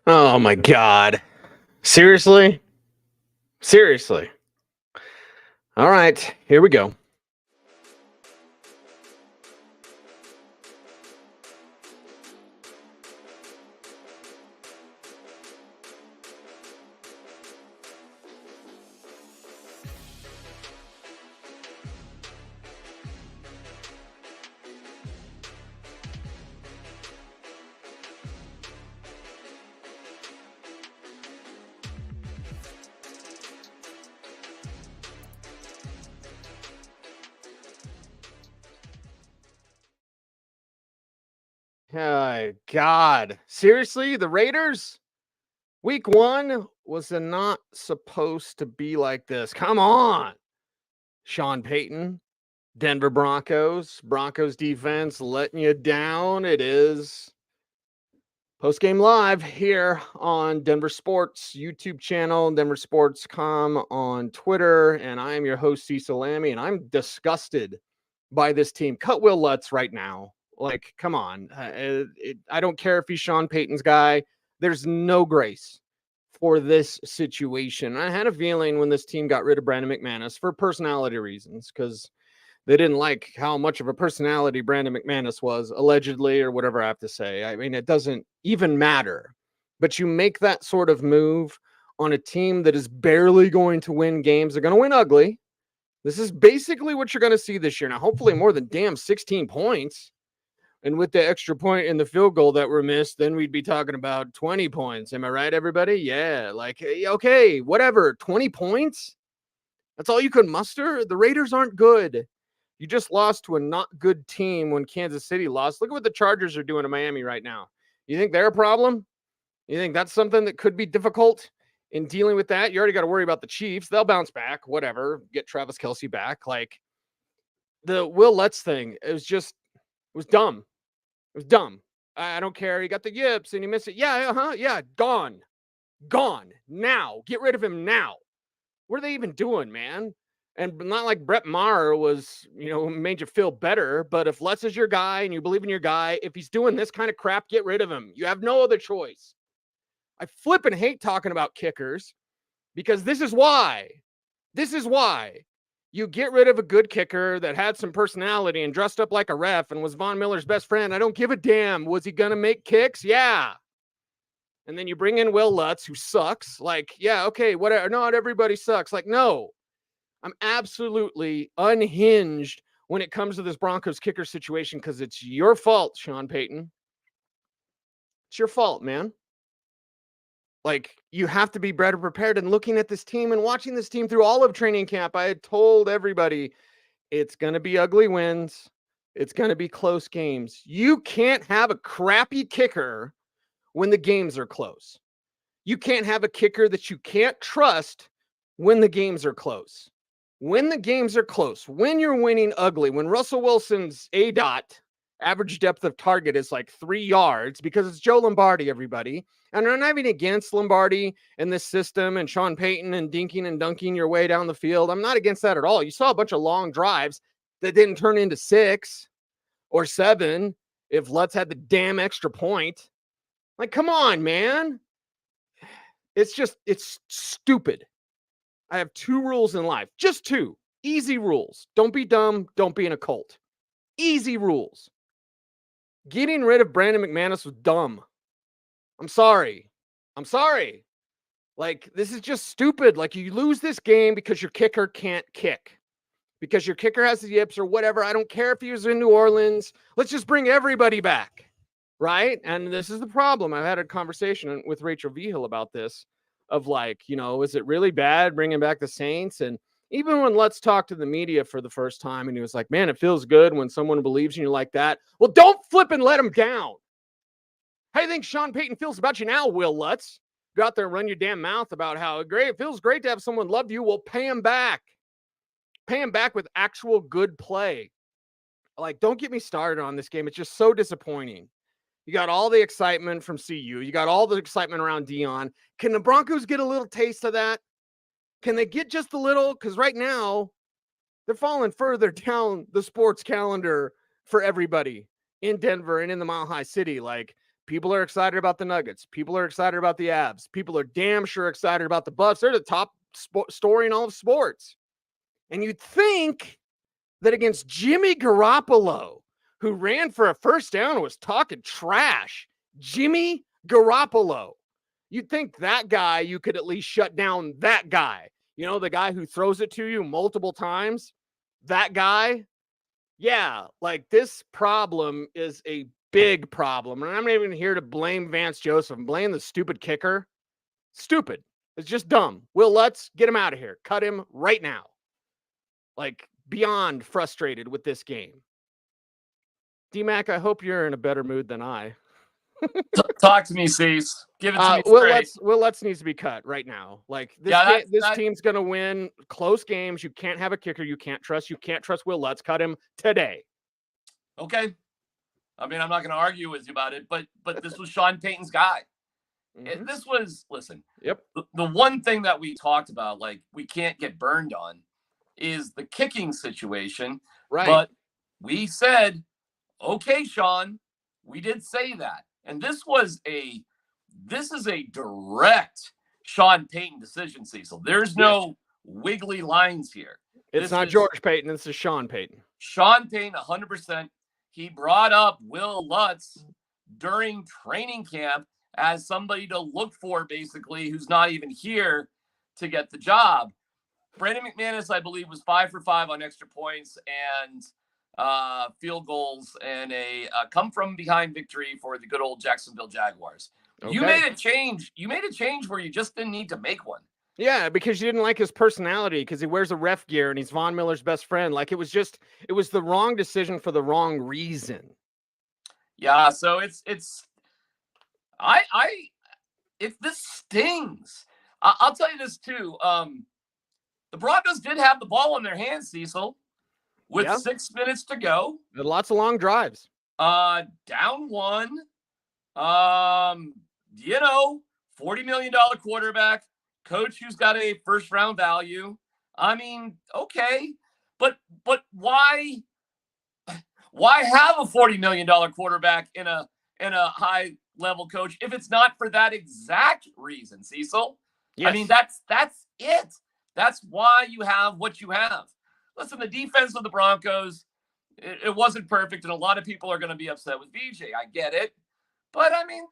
Oh my God. Seriously? Seriously. All right, here we go. Oh, God. Seriously? The Raiders? Week one was not supposed to be like this. Come on. Sean Payton, Denver Broncos, Broncos defense letting you down. It is Postgame Live here on Denver Sports YouTube channel, Denver Sports.com on Twitter, and I am your host, Cecil Lammey, and I'm disgusted by this team. Cut Will Lutz right now. Like, come on. I don't care if he's Sean Payton's guy. There's no grace for this situation. I had a feeling when this team got rid of Brandon McManus for personality reasons, because they didn't like how much of a personality Brandon McManus was, allegedly, or whatever I have to say. I mean, it doesn't even matter. But you make that sort of move on a team that is barely going to win games. They're going to win ugly. This is basically what you're going to see this year. Now, hopefully more than damn 16 points. And with the extra point in the field goal that were missed, then we'd be talking about 20 points. Am I right, everybody? Yeah. Like, okay, whatever. 20 points? That's all you could muster? The Raiders aren't good. You just lost to a not good team when Kansas City lost. Look at what the Chargers are doing in Miami right now. You think they're a problem? You think that's something that could be difficult in dealing with that? You already got to worry about the Chiefs. They'll bounce back, whatever. Get Travis Kelce back. Like, the Will Lutz thing, it was dumb. It was dumb. I don't care. He got the yips and he missed it. Yeah, yeah, gone. Gone. Now. Get rid of him now. What are they even doing, man? And not like Brett Maher was, made you feel better. But if Lutz is your guy and you believe in your guy, if he's doing this kind of crap, get rid of him. You have no other choice. I flip and hate talking about kickers because this is why. This is why you get rid of a good kicker that had some personality and dressed up like a ref and was Von Miller's best friend. I don't give a damn. Was he going to make kicks? Yeah. And then you bring in Will Lutz, who sucks. Like, yeah, okay, whatever. Not everybody sucks. Like, no. I'm absolutely unhinged when it comes to this Broncos kicker situation because it's your fault, Sean Payton. It's your fault, man. Like, you have to be better prepared. And looking at this team and watching this team through all of training camp, I had told everybody it's going to be ugly wins. It's going to be close games. You can't have a crappy kicker when the games are close. You can't have a kicker that you can't trust when the games are close. When the games are close, when you're winning ugly, when Russell Wilson's ADOT, average depth of target, is like 3 yards, because it's Joe Lombardi, everybody. And I'm not even against Lombardi and this system and Sean Payton and dinking and dunking your way down the field. I'm not against that at all. You saw a bunch of long drives that didn't turn into 6 or 7 if Lutz had the damn extra point. Like, come on, man. It's stupid. I have 2 rules in life. Just 2. Easy rules. Don't be dumb. Don't be in a cult. Easy rules. Getting rid of Brandon McManus was dumb. I'm sorry. Like, this is just stupid. Like, you lose this game because your kicker can't kick. Because your kicker has the yips or whatever. I don't care if he was in New Orleans. Let's just bring everybody back. Right? And this is the problem. I've had a conversation with Rachel Vigil about this. Of like, is it really bad bringing back the Saints? And even when Let's talk to the media for the first time, and he was like, man, it feels good when someone believes in you like that. Well, don't flip and let him down. How do you think Sean Payton feels about you now, Will Lutz? Go out there and run your damn mouth about how great it feels great to have someone love you. Well, pay him back. Pay him back with actual good play. Like, don't get me started on this game. It's just so disappointing. You got all the excitement from CU. You got all the excitement around Dion. Can the Broncos get a little taste of that? Can they get just a little? Because right now, they're falling further down the sports calendar for everybody in Denver and in the Mile High City. Like, People are excited about the Nuggets. People are excited about the Avs. People are damn sure excited about the Buffs. They're the top story in all of sports. And you'd think that against Jimmy Garoppolo, who ran for a first down and was talking trash, Jimmy Garoppolo, you'd think that guy, you could at least shut down that guy. You know, the guy who throws it to you multiple times, that guy. Yeah, like this problem is a big problem. And I'm not even here to blame Vance Joseph. I'm blaming the stupid kicker. Stupid. It's just dumb. Will Lutz, get him out of here. Cut him right now. Like, beyond frustrated with this game. D-Mac, I hope you're in a better mood than I. Talk to me, Cease. Give it to me straight. Will Lutz needs to be cut right now. Like, this team's going to win close games. You can't have a kicker you can't trust. You can't trust Will Lutz. Cut him today. Okay. I mean, I'm not going to argue with you about it, but this was Sean Payton's guy. Mm-hmm. This was, listen. Yep. The one thing that we talked about, like, we can't get burned on, is the kicking situation. Right. But we said, okay, Sean, we did say that. And this is a direct Sean Payton decision, Cecil. There's no wiggly lines here. It's not George Payton. This is Sean Payton. Sean Payton, 100%. He brought up Will Lutz during training camp as somebody to look for, basically, who's not even here to get the job. Brandon McManus, I believe, was 5 for 5 on extra points and field goals and a come-from-behind victory for the good old Jacksonville Jaguars. Okay. You made a change. You made a change where you just didn't need to make one. Yeah, because you didn't like his personality because he wears a ref gear and he's Von Miller's best friend. Like, it was the wrong decision for the wrong reason. Yeah, so if this stings, I'll tell you this too. The Broncos did have the ball in their hands, Cecil, with 6 minutes to go. Had lots of long drives. Down one. $40 million quarterback. Coach who's got a first round value. I mean, okay, but why have a $40 million quarterback in a high level coach if it's not for that exact reason, Cecil? Yes. I mean, that's it. That's why you have what you have. Listen, the defense of the Broncos, it wasn't perfect, and a lot of people are going to be upset with BJ. I get it, but I mean,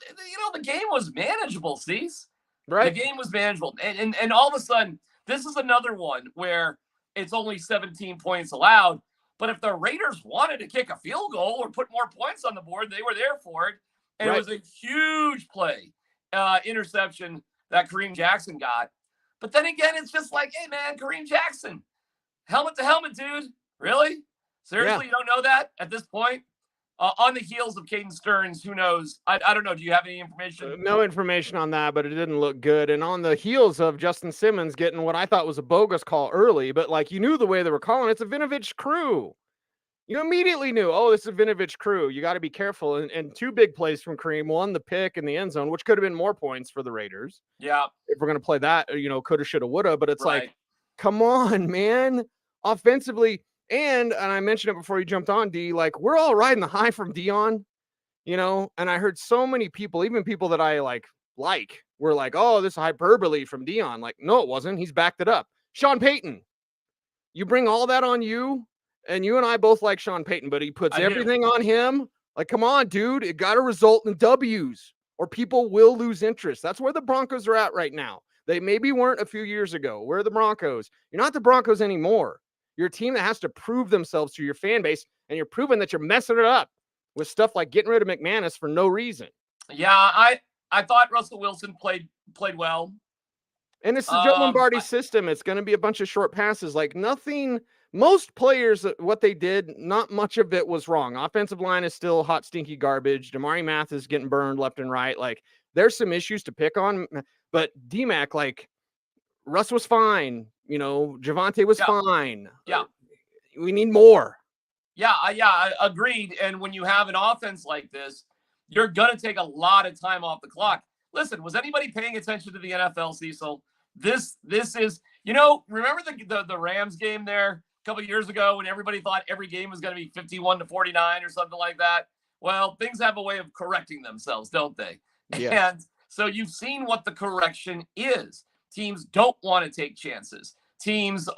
the game was manageable, Cecil. Right. The game was manageable. And all of a sudden, this is another one where it's only 17 points allowed. But if the Raiders wanted to kick a field goal or put more points on the board, they were there for it. And It was a huge play, interception that Kareem Jackson got. But then again, it's just like, hey, man, Kareem Jackson, helmet to helmet, dude. Really? Seriously, You don't know that at this point? On the heels of Caden Stearns, who knows? I don't know. Do you have any information? No information on that, but it didn't look good. And on the heels of Justin Simmons getting what I thought was a bogus call early, but like you knew the way they were calling, it's a Vinovich crew. You immediately knew, this is a Vinovich crew. You got to be careful. And two big plays from Kareem, one, the pick in the end zone, which could have been more points for the Raiders. Yeah. If we're going to play that, coulda, shoulda, woulda. But it's like, come on, man. Offensively. And I mentioned it before you jumped on, D, like, we're all riding the high from Dion, and I heard so many people, even people that I like, were like, oh, this is hyperbole from Dion. Like, no, it wasn't. He's backed it up. Sean Payton, you bring all that on you, and you and I both like Sean Payton, but he puts everything on him. Like, come on, dude, it got to result in W's or people will lose interest. That's where the Broncos are at right now. They maybe weren't a few years ago. We're the Broncos. You're not the Broncos anymore. You're a team that has to prove themselves to your fan base, and you're proving that you're messing it up with stuff like getting rid of McManus for no reason. Yeah, I thought Russell Wilson played well. And it's the Joe Lombardi system. It's going to be a bunch of short passes. Like nothing, most players, what they did, not much of it was wrong. Offensive line is still hot, stinky garbage. Damari Math is getting burned left and right. Like there's some issues to pick on, but D-Mac, like Russ was fine. Javonte was fine. Yeah. We need more. Yeah, I agreed. And when you have an offense like this, you're going to take a lot of time off the clock. Listen, was anybody paying attention to the NFL, Cecil? This is, remember the Rams game there a couple of years ago when everybody thought every game was going to be 51-49 or something like that? Well, things have a way of correcting themselves, don't they? Yeah. And so you've seen what the correction is. Teams don't want to take chances. Teams,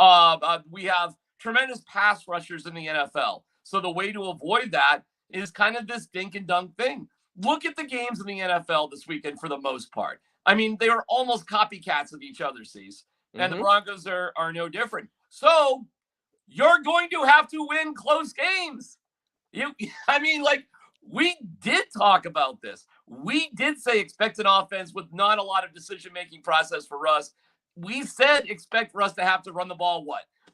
we have tremendous pass rushers in the NFL. So the way to avoid that is kind of this dink and dunk thing. Look at the games in the NFL this weekend for the most part. I mean, they are almost copycats of each other, Cease. And the Broncos are no different. So you're going to have to win close games. We did talk about this. We did say expect an offense with not a lot of decision-making process for Russ. We said expect Russ to have to run the ball,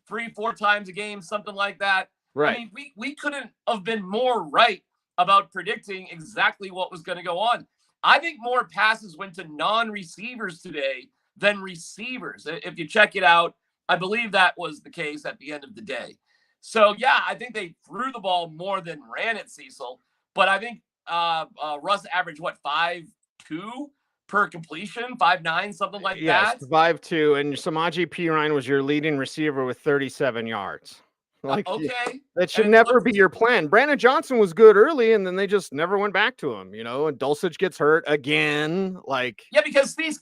3-4 times a game, something like that. Right. I mean, we couldn't have been more right about predicting exactly what was going to go on. I think more passes went to non-receivers today than receivers. If you check it out, I believe that was the case at the end of the day. So, yeah, I think they threw the ball more than ran it, Cecil. But I think Russ averaged, 5.2 per completion, 5.9, something like that? 5.2, and Samaje Perine was your leading receiver with 37 yards. Okay. That should never be your plan. Brandon Johnson was good early, and then they just never went back to him, and Dulcich gets hurt again. Yeah, because these,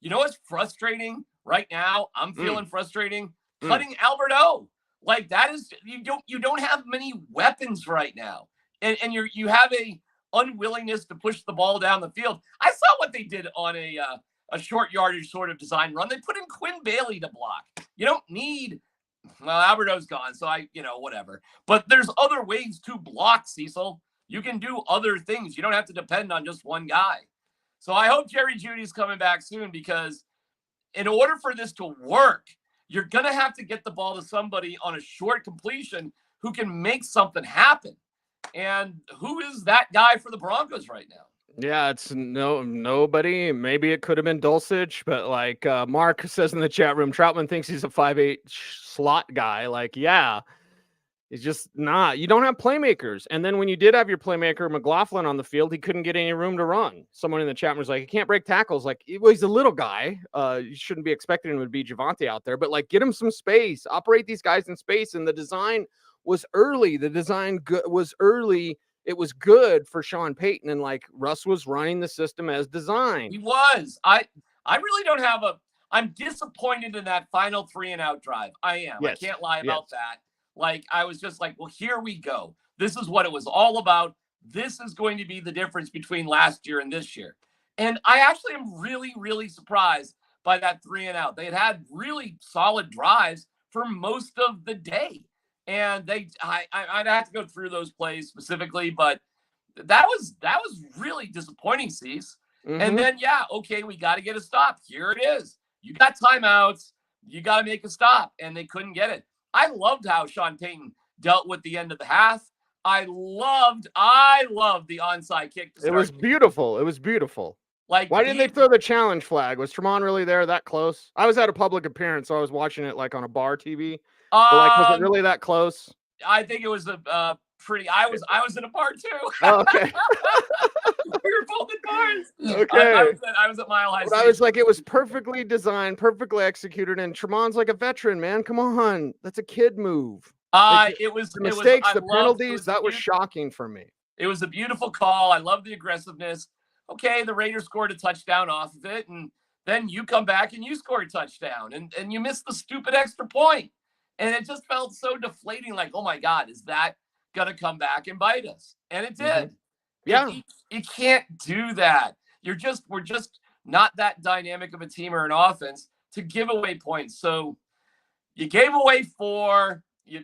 what's frustrating right now? I'm feeling frustrating. Cutting Albert O. That is, you don't have many weapons right now. And you have a unwillingness to push the ball down the field. I saw what they did on a short yardage sort of design run. They put in Quinn Bailey to block. You don't need, Albert O's gone, so whatever. But there's other ways to block, Cecil. You can do other things. You don't have to depend on just one guy. So I hope Jerry Jeudy's coming back soon, because in order for this to work, you're going to have to get the ball to somebody on a short completion who can make something happen. And who is that guy for the Broncos right now? Yeah, it's nobody. Maybe it could have been Dulcich, but Mark says in the chat room, Troutman thinks he's a 5'8" slot guy. Yeah, it's just not. You don't have playmakers. And then when you did have your playmaker, McLaughlin, on the field, he couldn't get any room to run. Someone in the chat room was like, he can't break tackles. He's a little guy. You shouldn't be expecting him to be Javonte out there, but get him some space. Operate these guys in space. And the design was early. The design was early. It was good for Sean Payton, and Russ was running the system as designed. He was. I really don't have I'm disappointed in that final 3-and-out drive. I am. Yes. I can't lie about that. I was just well, here we go. This is what it was all about. This is going to be the difference between last year and this year. And I actually am really, really surprised by that 3-and-out. They had really solid drives for most of the day. And I'd have to go through those plays specifically, but that was really disappointing, Cease. Mm-hmm. And then, we got to get a stop. Here it is. You got timeouts. You got to make a stop, and they couldn't get it. I loved how Sean Payton dealt with the end of the half. I loved the onside kick. It was beautiful. Why didn't they throw the challenge flag? Was Tremont really there that close? I was at a public appearance, so I was watching it on a bar TV. Was it really that close? I think it was a pretty. I was in a bar too. Oh, okay. We were both in bars. Okay. I was at Mile High. I was it was perfectly designed, perfectly executed, and Tremont's a veteran, man. Come on, that's a kid move. It was the mistakes, the penalties. That was shocking for me. It was a beautiful call. I love the aggressiveness. Okay, the Raiders scored a touchdown off of it, and then you come back and you score a touchdown, and you miss the stupid extra point. And it just felt so deflating, oh my God, is that going to come back and bite us? And it did. Mm-hmm. Yeah. You can't do that. We're just not that dynamic of a team or an offense to give away points. So you gave away 4, you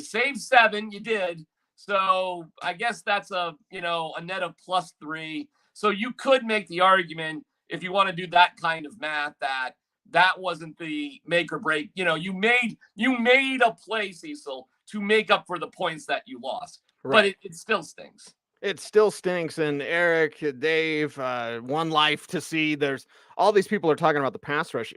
saved 7, you did. So I guess that's a net of +3. So you could make the argument, if you want to do that kind of math, that wasn't the make or break. You made a play, Cecil, to make up for the points that you lost. Right. But it still stinks. It still stinks. And Eric, Dave, one life to see. There's all these people are talking about the pass rush.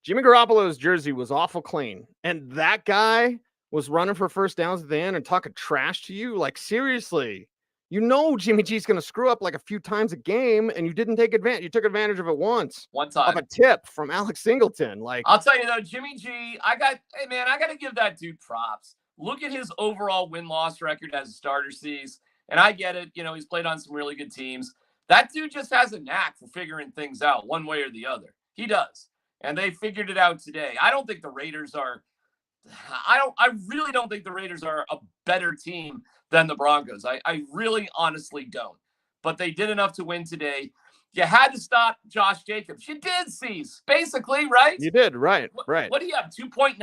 Jimmy Garoppolo's jersey was awful clean. And that guy was running for first downs at the end and talking trash to you. Seriously. Jimmy G's going to screw up a few times a game, and you didn't take advantage. You took advantage of it one time. Of a tip from Alex Singleton. I'll tell you though, Jimmy G, I got to give that dude props. look at his overall win-loss record as a starter, sees, and I get it. He's played on some really good teams. That dude just has a knack for figuring things out one way or the other. He does. And they figured it out today. I don't think the Raiders are I really don't think the Raiders are a better team than the Broncos. I really honestly don't. But they did enough to win today. You had to stop Josh Jacobs. You did, Cease, basically, right? You did, right, right. What do you have, 2.9?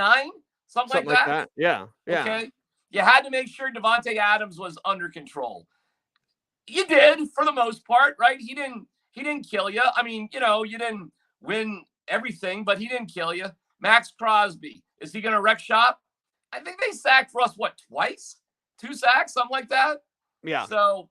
Something like that? Yeah, yeah. Okay. You had to make sure Devontae Adams was under control. You did, for the most part, right? He didn't kill you. I mean, you didn't win everything, but he didn't kill you. Max Crosby, is he going to wreck shop? I think they sacked Russ, twice? 2 sacks, something like that? Yeah. So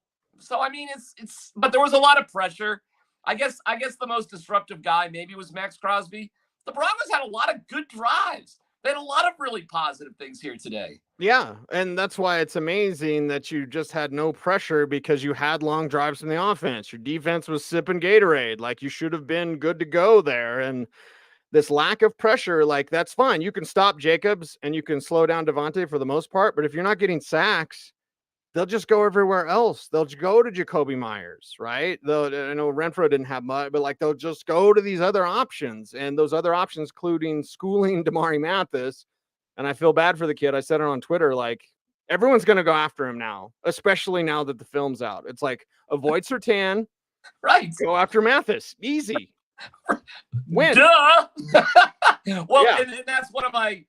I mean, it's but there was a lot of pressure. I guess the most disruptive guy maybe was Max Crosby. The Broncos had a lot of good drives. They had a lot of really positive things here today. Yeah, and that's why it's amazing that you just had no pressure because you had long drives from the offense. Your defense was sipping Gatorade. Like, you should have been good to go there. And this lack of pressure, like, that's fine. You can stop Jacobs and you can slow down Devontae for the most part. But if you're not getting sacks, they'll just go everywhere else. They'll just go to Jacoby Myers, right? I know Renfro didn't have much, but like, they'll just go to these other options, and those other options, including schooling Damari Mathis. And I feel bad for the kid. I said it on Twitter, like, everyone's going to go after him now, especially now that the film's out. It's like, avoid Surtain, right? Go after Mathis. Easy. Win. Duh. Well, Yeah. and that's one of my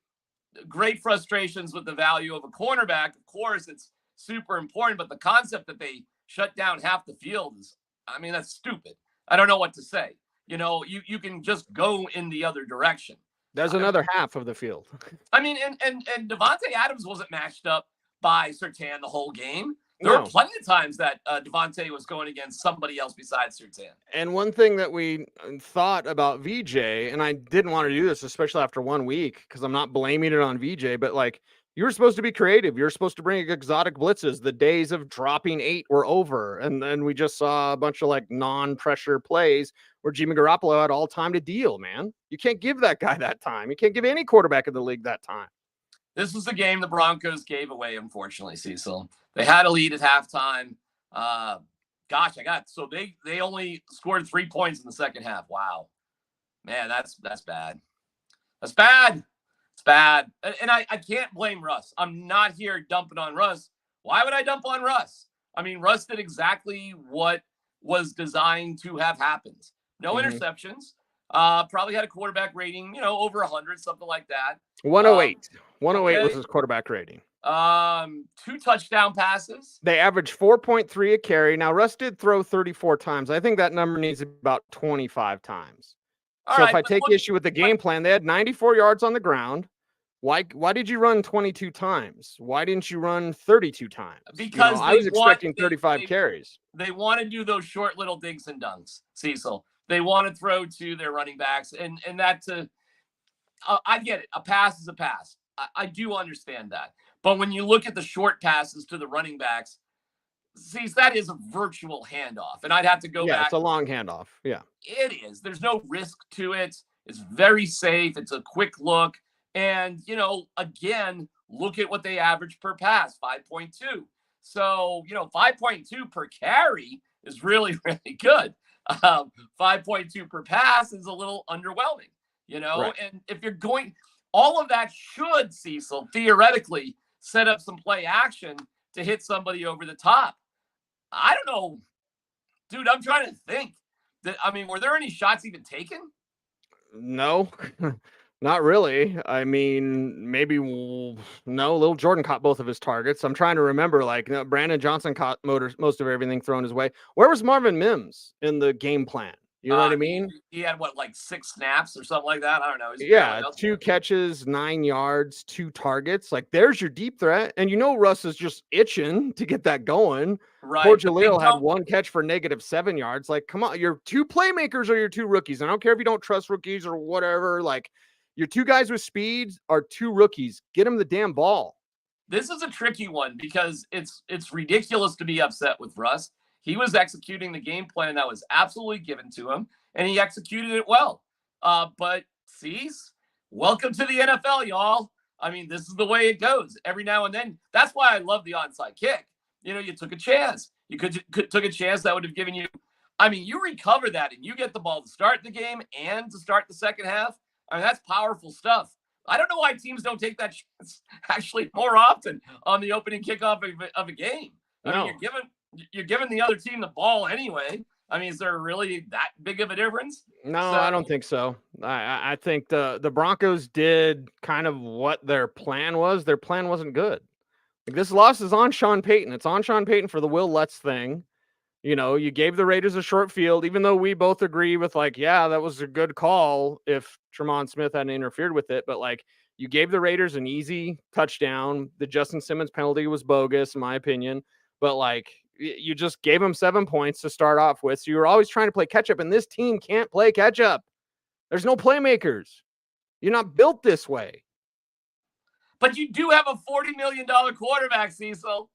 great frustrations with the value of a cornerback. Of course, it's super important, but the concept that they shut down half the field is, I mean, that's stupid. I don't know what to say. You can just go in the other direction. There's another half of the field. I mean, and Devontae Adams wasn't matched up by Surtain the whole game. There were plenty of times that Devontae was going against somebody else besides Surtain. And one thing that we thought about VJ, and I didn't want to do this, especially after 1 week, because I'm not blaming it on VJ, but like, you were supposed to be creative. You're supposed to bring exotic blitzes. The days of dropping 8 were over. And then we just saw a bunch of like non-pressure plays where Jimmy Garoppolo had all time to deal, man. You can't give that guy that time. You can't give any quarterback in the league that time. This was the game the Broncos gave away, unfortunately, Cecil. They had a lead at halftime. So they only scored 3 points in the second half. Wow. Man, that's bad. That's bad. It's bad. And I can't blame Russ. I'm not here dumping on Russ. Why would I dump on Russ? I mean, Russ did exactly what was designed to have happened. No interceptions. Probably had a quarterback rating, over 100, something like that. 108. 108 was his quarterback rating. 2 touchdown passes. They averaged 4.3 a carry. Now, Russ did throw 34 times. I think that number needs about 25 times. If I take issue with the game plan, they had 94 yards on the ground. Why did you run 22 times? Why didn't you run 32 times? Because I was expecting 35 carries. They want to do those short little dinks and dunks, Cecil. They want to throw to their running backs, and that's I get it. A pass is a pass. I do understand that. But when you look at the short passes to the running backs, see, that is a virtual handoff. And I'd have to go back. Yeah, it's a long handoff. Yeah. It is. There's no risk to it. It's very safe. It's a quick look. And, again, look at what they average per pass, 5.2. So, 5.2 per carry is really, really good. 5.2 per pass is a little underwhelming, Right. And if you're going, all of that should, Cecil, theoretically set up some play action to hit somebody over the top. I don't know. Dude, I'm trying to think. Were there any shots even taken? No, not really. I mean, maybe no. Little Jordan caught both of his targets. I'm trying to remember. Brandon Johnson caught most of everything thrown his way. Where was Marvin Mims in the game plan? You know what I mean? He had 6 snaps or something like that. I don't know. Yeah, 2 catches, 9 yards, 2 targets. Like, there's your deep threat. And Russ is just itching to get that going. Right. Poor Jaleel had 1 catch for -7 yards. Like, come on, your 2 playmakers are your 2 rookies. I don't care if you don't trust rookies or whatever. Like, your 2 guys with speed are 2 rookies. Get them the damn ball. This is a tricky one because it's ridiculous to be upset with Russ. He was executing the game plan that was absolutely given to him, and he executed it well. But, welcome to the NFL, y'all. I mean, this is the way it goes every now and then. That's why I love the onside kick. You took a chance. You could took a chance that would have given you. I mean, you recover that and you get the ball to start the game and to start the second half. I mean, that's powerful stuff. I don't know why teams don't take that chance actually more often on the opening kickoff of a game. I mean, you're giving the other team the ball anyway. I mean, is there really that big of a difference? No, I don't think so. I think the Broncos did kind of what their plan was. Their plan wasn't good. Like, this loss is on Sean Payton. It's on Sean Payton for the Will Lutz thing. You gave the Raiders a short field, even though we both agree with, like, yeah, that was a good call if Tremont Smith hadn't interfered with it. But, like, you gave the Raiders an easy touchdown. The Justin Simmons penalty was bogus, in my opinion. But, like, you just gave them 7 points to start off with. So you were always trying to play catch up, and this team can't play catch up. There's no playmakers. You're not built this way. But you do have a $40 million quarterback, Cecil.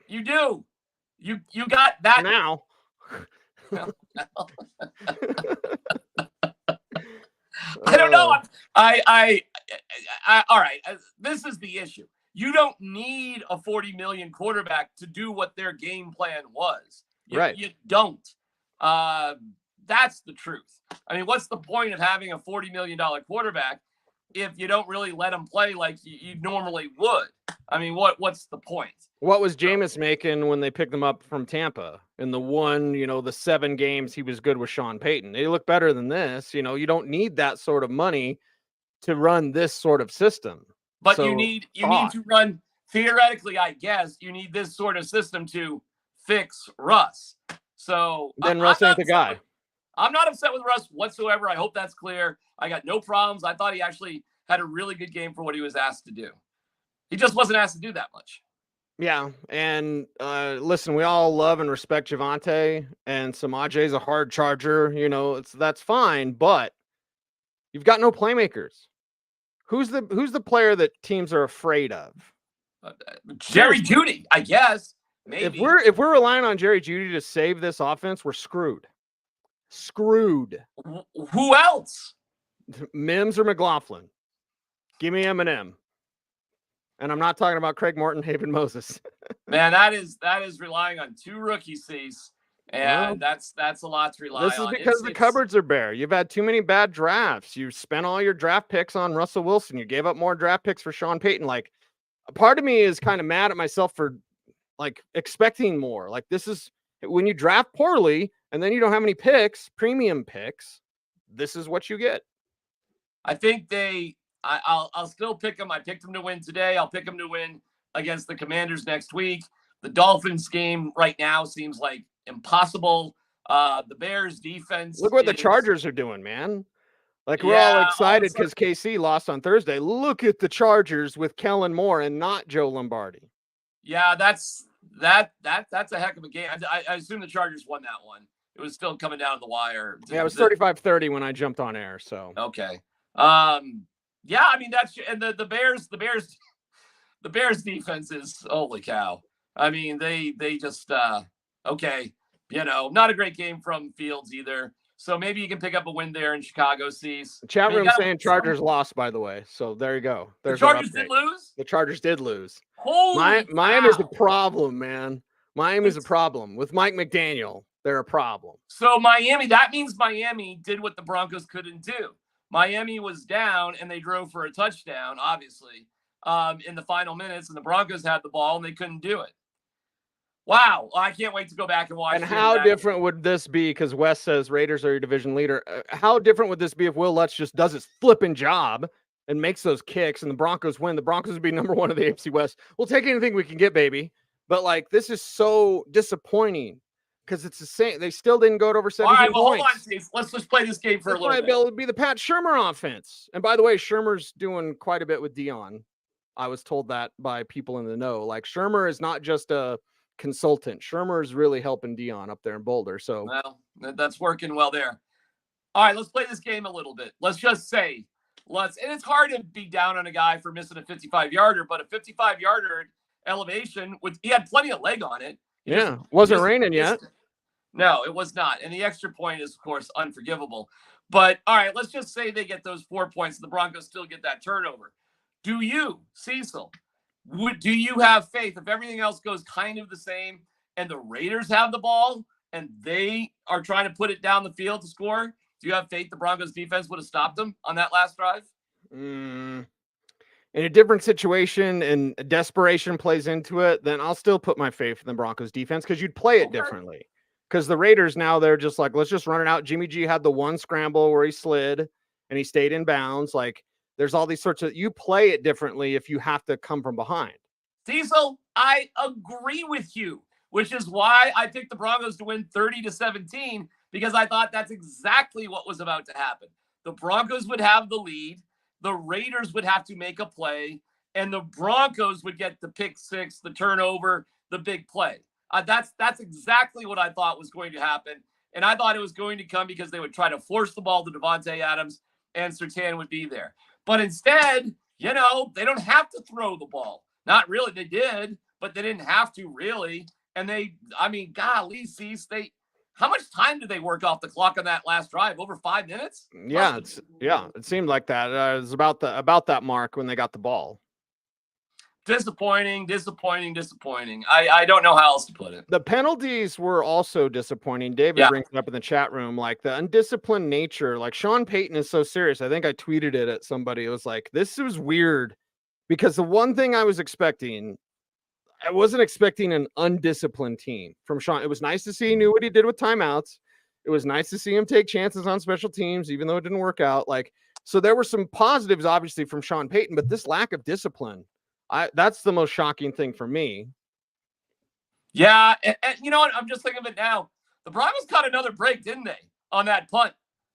You do. You got that now. I don't know. I all right. This is the issue. You don't need a 40 million quarterback to do what their game plan was. You don't. That's the truth. I mean, what's the point of having a $40 million quarterback if you don't really let him play like you normally would? I mean, what's the point? What was Jameis making when they picked him up from Tampa in the 7 games he was good with Sean Payton? They look better than this. You don't need that sort of money to run this sort of system. But you need to run, theoretically, I guess, you need this sort of system to fix Russ. So then Russ ain't the guy. I'm not upset with Russ whatsoever. I hope that's clear. I got no problems. I thought he actually had a really good game for what he was asked to do. He just wasn't asked to do that much. Yeah, and listen, we all love and respect Javonte, and Samaje's a hard charger. That's fine, but you've got no playmakers. Who's the player that teams are afraid of? Jerry Jeudy, I guess. Maybe. If we're relying on Jerry Jeudy to save this offense, we're screwed. Screwed. Who else? Mims or McLaughlin? Give me Eminem. And I'm not talking about Craig Morton, Haven Moses. Man, that is relying on 2 rookies, Cease. And that's a lot to rely on. This is because the cupboards are bare. You've had too many bad drafts. You spent all your draft picks on Russell Wilson. You gave up more draft picks for Sean Payton. Like, a part of me is kind of mad at myself for, like, expecting more. Like, this is when you draft poorly and then you don't have any picks, premium picks, this is what you get. I think I'll still pick them. I picked them to win today. I'll pick them to win against the Commanders next week. The Dolphins game right now seems like impossible. The Bears defense. Look what the Chargers are doing, man. Like, we're all excited because KC lost on Thursday. Look at the Chargers with Kellen Moore and not Joe Lombardi. Yeah, that's a heck of a game. I assume the Chargers won that one. It was still coming down to the wire. Yeah, it was 35-30 when I jumped on air. So okay. Yeah, I mean, and the Bears defense is, holy cow. I mean, they just okay, not a great game from Fields either. So maybe you can pick up a win there in Chicago, Cease. The chat room saying Chargers lost, by the way. So there you go. The Chargers did lose? The Chargers did lose. Holy Miami's a problem, man. Miami's a problem. With Mike McDaniel, they're a problem. So that means Miami did what the Broncos couldn't do. Miami was down, and they drove for a touchdown, obviously, in the final minutes, and the Broncos had the ball, and they couldn't do it. Wow. I can't wait to go back and watch. And how different would this be? Because Wes says Raiders are your division leader. How different would this be if Will Lutz just does his flipping job and makes those kicks and the Broncos win? The Broncos would be number 1 of the AFC West. We'll take anything we can get, baby. But, like, this is so disappointing because it's the same. They still didn't go to over 17 points. Hold on, Steve. Let's just play this game for a little bit. It would be the Pat Shurmur offense. And by the way, Shurmur's doing quite a bit with Dion. I was told that by people in the know. Like, Shurmur is not just a consultant. Shurmur is really helping Dion up there in Boulder. So, well, that's working well there. All right, let's play this game a little bit. Let's just say, and it's hard to be down on a guy for missing a 55-yarder, but a 55-yarder elevation, he had plenty of leg on it. Wasn't raining yet. No, it was not. And the extra point is, of course, unforgivable. But, all right, let's just say they get those 4 points. The Broncos still get that turnover. Do you, Cecil, do you have faith if everything else goes kind of the same and the Raiders have the ball and they are trying to put it down the field to score? Do you have faith the Broncos defense would have stopped them on that last drive? In a different situation and desperation plays into it, then I'll still put my faith in the Broncos defense because you'd play it differently. Because the Raiders now, they're just like, let's just run it out. Jimmy G had the one scramble where he slid and he stayed in bounds. Like, there's all these sorts of, you play it differently if you have to come from behind. Cecil, I agree with you, which is why I picked the Broncos to win 30-17, because I thought that's exactly what was about to happen. The Broncos would have the lead, the Raiders would have to make a play, and the Broncos would get the pick six, the turnover, the big play. That's exactly what I thought was going to happen. And I thought it was going to come because they would try to force the ball to Devontae Adams and Surtain would be there. But instead, they don't have to throw the ball. Not really. They did, but they didn't have to really. And golly, Cease, how much time did they work off the clock on that last drive? Over 5 minutes? Yeah, it seemed like that. It was about that mark when they got the ball. Disappointing. I don't know how else to put it. The penalties were also disappointing. David brings it up in the chat room, like the undisciplined nature. Like Sean Payton is so serious. I think I tweeted it at somebody. It was like, this was weird because the one thing I wasn't expecting an undisciplined team from Sean. It was nice to see he knew what he did with timeouts. It was nice to see him take chances on special teams, even though it didn't work out. So there were some positives, obviously, from Sean Payton, but this lack of discipline, that's the most shocking thing for me. Yeah, and you know what? I'm just thinking of it now. The Broncos caught another break, didn't they, on that punt,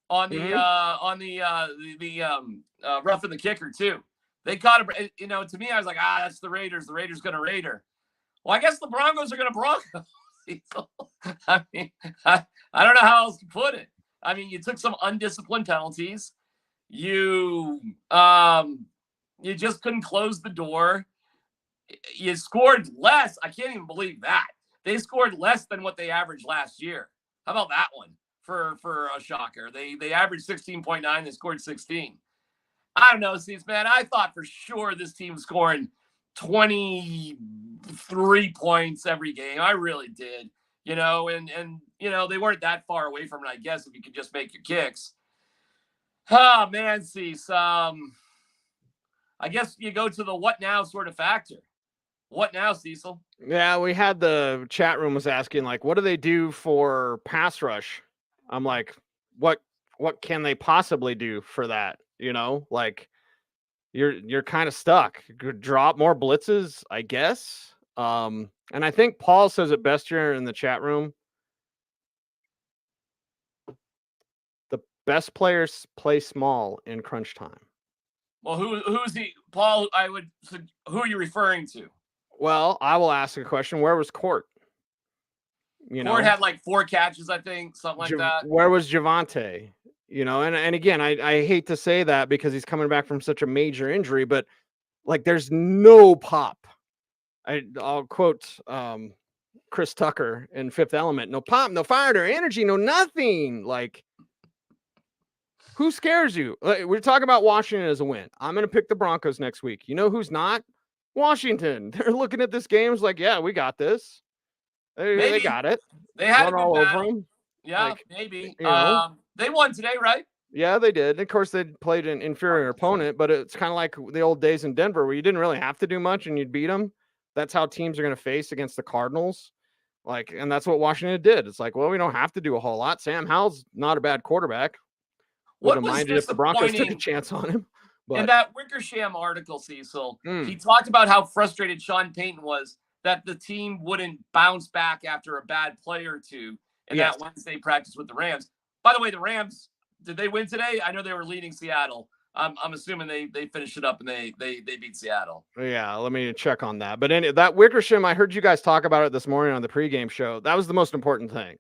on the roughing the kicker too. They caught a break. To me, I was like, that's the Raiders. The Raiders going to Raider. Well, I guess the Broncos are going to Broncos. I don't know how else to put it. I mean, you took some undisciplined penalties. You just couldn't close the door. You scored less. I can't even believe that. They scored less than what they averaged last year. How about that one for a shocker? They averaged 16.9. They scored 16. I don't know, Steve, man. I thought for sure this team was scoring 23 points every game. I really did. And they weren't that far away from it, I guess, if you could just make your kicks. Oh, man, Cease. I guess you go to the what now sort of factor. What now, Cecil? Yeah, we had the chat room was asking, like, what do they do for pass rush? I'm like, what can they possibly do for that? Like you're kind of stuck. You could drop more blitzes, I guess. And I think Paul says it best here in the chat room. The best players play small in crunch time. Well, who's the Paul? Who are you referring to? Well, I will ask a question. Where was Court? Court had like 4 catches, I think, something like that. Where was Javonte? And again, I hate to say that because he's coming back from such a major injury, but like there's no pop. I'll quote Chris Tucker in Fifth Element. No pop, no fire, no energy, no nothing. Like, who scares you? We're talking about Washington as a win. I'm going to pick the Broncos next week. You know who's not? Washington. They're looking at this game like, yeah, we got this. They got it. They had run all over them. Yeah, maybe. They won today, right? Yeah, they did. Of course, they played an inferior opponent, but it's kind of like the old days in Denver where you didn't really have to do much and you'd beat them. That's how teams are going to face against the Cardinals. And that's what Washington did. It's like, well, we don't have to do a whole lot. Sam Howell's not a bad quarterback. What was disappointing if the Broncos took a chance on him? But in that Wickersham article, Cecil, he talked about how frustrated Sean Payton was that the team wouldn't bounce back after a bad play or two in that Wednesday practice with the Rams. By the way, the Rams, did they win today? I know they were leading Seattle. I'm assuming they finished it up and they beat Seattle. Yeah, let me check on that. But that Wickersham, I heard you guys talk about it this morning on the pregame show. That was the most important thing.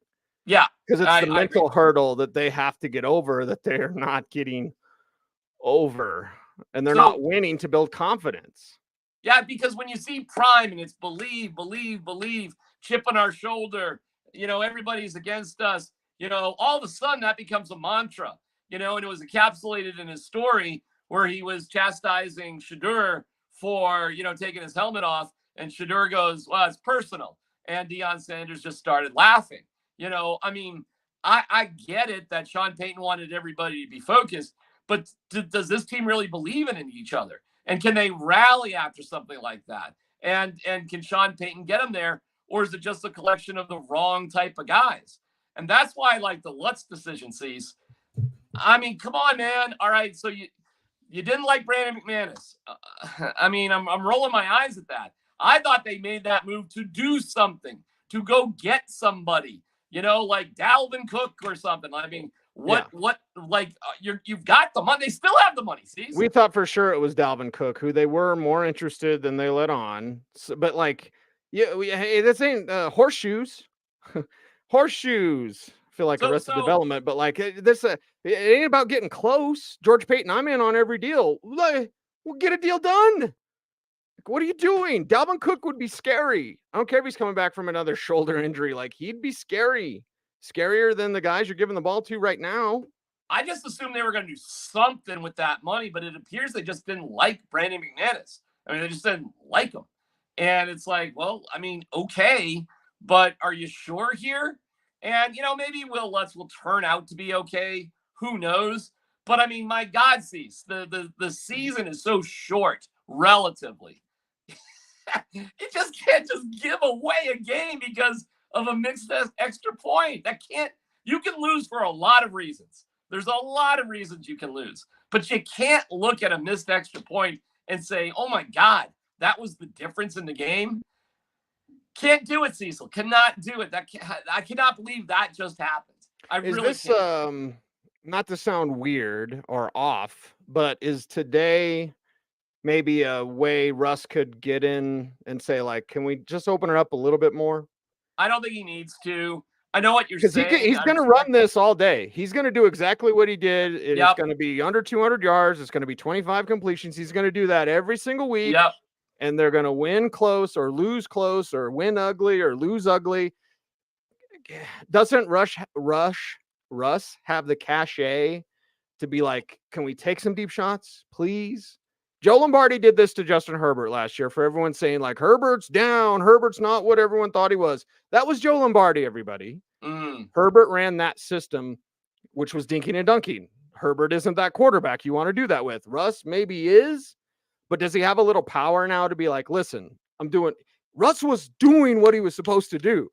Yeah. Because it's the mental hurdle that they have to get over that they're not getting over. And they're not winning to build confidence. Yeah, because when you see Prime and it's believe, chip on our shoulder, everybody's against us, all of a sudden that becomes a mantra, and it was encapsulated in his story where he was chastising Shedeur for, taking his helmet off. And Shedeur goes, well, it's personal. And Deion Sanders just started laughing. I mean, I get it that Sean Payton wanted everybody to be focused, but does this team really believe in each other? And can they rally after something like that? And can Sean Payton get them there? Or is it just a collection of the wrong type of guys? And that's why I like the Lutz decision, Cease. I mean, come on, man. All right, so you didn't like Brandon McManus. I mean, I'm rolling my eyes at that. I thought they made that move to do something, to go get somebody, like Dalvin Cook or something. I mean, you've got the money. They still have the money. See, we thought for sure it was Dalvin Cook, who they were more interested than they let on. So, but hey, this ain't horseshoes. Horseshoes. I feel like Arrested Development, but it ain't about getting close. George Payton, I'm in on every deal. We'll get a deal done. What are you doing? Dalvin Cook would be scary. I don't care if he's coming back from another shoulder injury. He'd be scary. Scarier than the guys you're giving the ball to right now. I just assumed they were going to do something with that money, but it appears they just didn't like Brandon McManus. I mean, they just didn't like him. And it's like, well, I mean, okay, but are you sure here? And, maybe Will Lutz will turn out to be okay. Who knows? But, I mean, my God, Cease, the season is so short, relatively. You just can't just give away a game because of a mixed extra point. You can lose for a lot of reasons. There's a lot of reasons you can lose, but you can't look at a missed extra point and say, oh my God, that was the difference in the game. Can't do it, Cecil. Cannot do it. I cannot believe that just happened. Is this not to sound weird or off, but is today maybe a way Russ could get in and say, can we just open it up a little bit more? I don't think he needs to. I know what you're saying. Because he's going to run this all day. He's going to do exactly what he did. It's going to be under 200 yards. It's going to be 25 completions. He's going to do that every single week. Yep. And they're going to win close or lose close or win ugly or lose ugly. Doesn't Russ have the cachet to be like, can we take some deep shots, please? Joe Lombardi did this to Justin Herbert last year for everyone saying Herbert's down. Herbert's not what everyone thought he was. That was Joe Lombardi, everybody. Herbert ran that system, which was dinking and dunking. Herbert isn't that quarterback you want to do that with. Russ maybe is, but does he have a little power now to be like, listen, Russ was doing what he was supposed to do.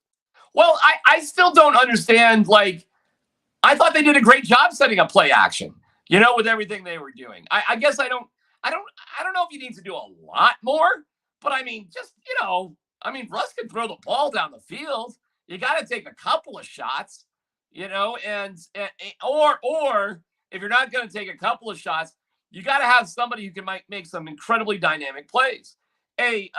Well, I still don't understand. I thought they did a great job setting up play action, with everything they were doing. I guess I don't know if you need to do a lot more, but I mean, just, Russ can throw the ball down the field. You got to take a couple of shots, or if you're not going to take a couple of shots, you got to have somebody who can make some incredibly dynamic plays. Hey,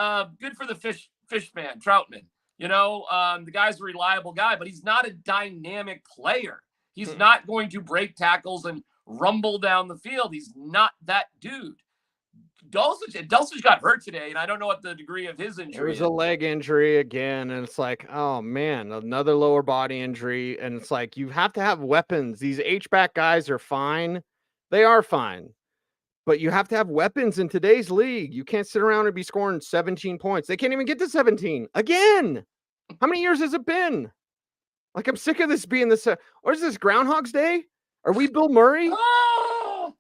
good for the fish man, Troutman. The guy's a reliable guy, but he's not a dynamic player. He's not going to break tackles and rumble down the field. He's not that dude. Dulcich got hurt today, and I don't know what the degree of his injury is. It was a leg injury again, and it's like, oh man, another lower body injury. And it's like, you have to have weapons. These H-back guys are fine. They are fine. But you have to have weapons in today's league. You can't sit around and be scoring 17 points. They can't even get to 17. Again! How many years has it been? I'm sick of this being this. Or is this Groundhog's Day? Are we Bill Murray? Oh!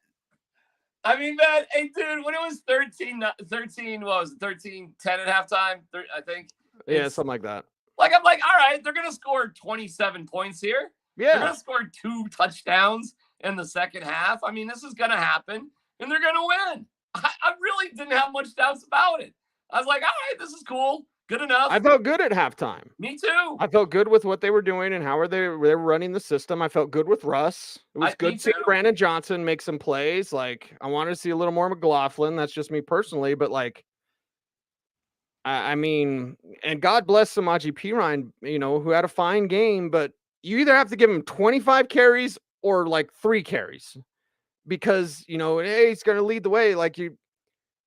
I mean, man, hey, dude, when it was 13, what was it, 13-10 at halftime, I think? Yeah, something like that. I'm like, all right, they're going to score 27 points here. Yeah. They're going to score 2 touchdowns in the second half. I mean, this is going to happen, and they're going to win. I really didn't have much doubts about it. I was like, all right, this is cool. Good enough. I felt good at halftime. Me too. I felt good with what they were doing and how they were running the system. I felt good with Russ. It was good seeing Brandon Johnson make some plays. I wanted to see a little more McLaughlin. That's just me personally. But I mean, and God bless Samaje Perine, who had a fine game. But you either have to give him 25 carries or 3 carries, because hey, he's going to lead the way.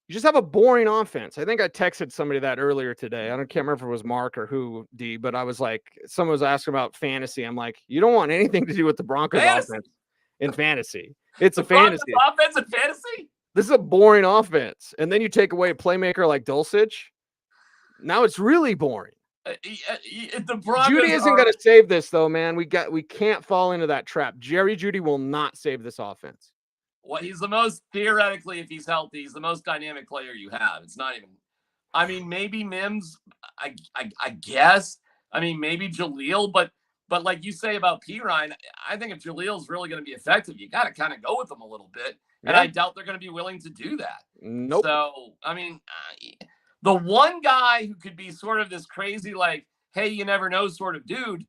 You just have a boring offense. I think I texted somebody that earlier today. I can't remember if it was Mark or who, D, but I was like, someone was asking about fantasy. I'm like, you don't want anything to do with the Broncos offense in fantasy. It's a fantasy offense in fantasy. This is a boring offense. And then you take away a playmaker like Dulcich. Now it's really boring. The Broncos Judy isn't going to save this, though, man. We can't fall into that trap. Jerry Judy will not save this offense. Well, he's the most, theoretically, if he's healthy, he's the most dynamic player you have. It's not even, I mean, maybe Mims, I guess. I mean, maybe Jaleel, but like you say about Pirine, I think if Jaleel's really going to be effective, you got to kind of go with him a little bit. And Yeah. I doubt they're going to be willing to do that. Nope. So, I mean, the one guy who could be sort of this crazy, like, hey, you never know sort of dude,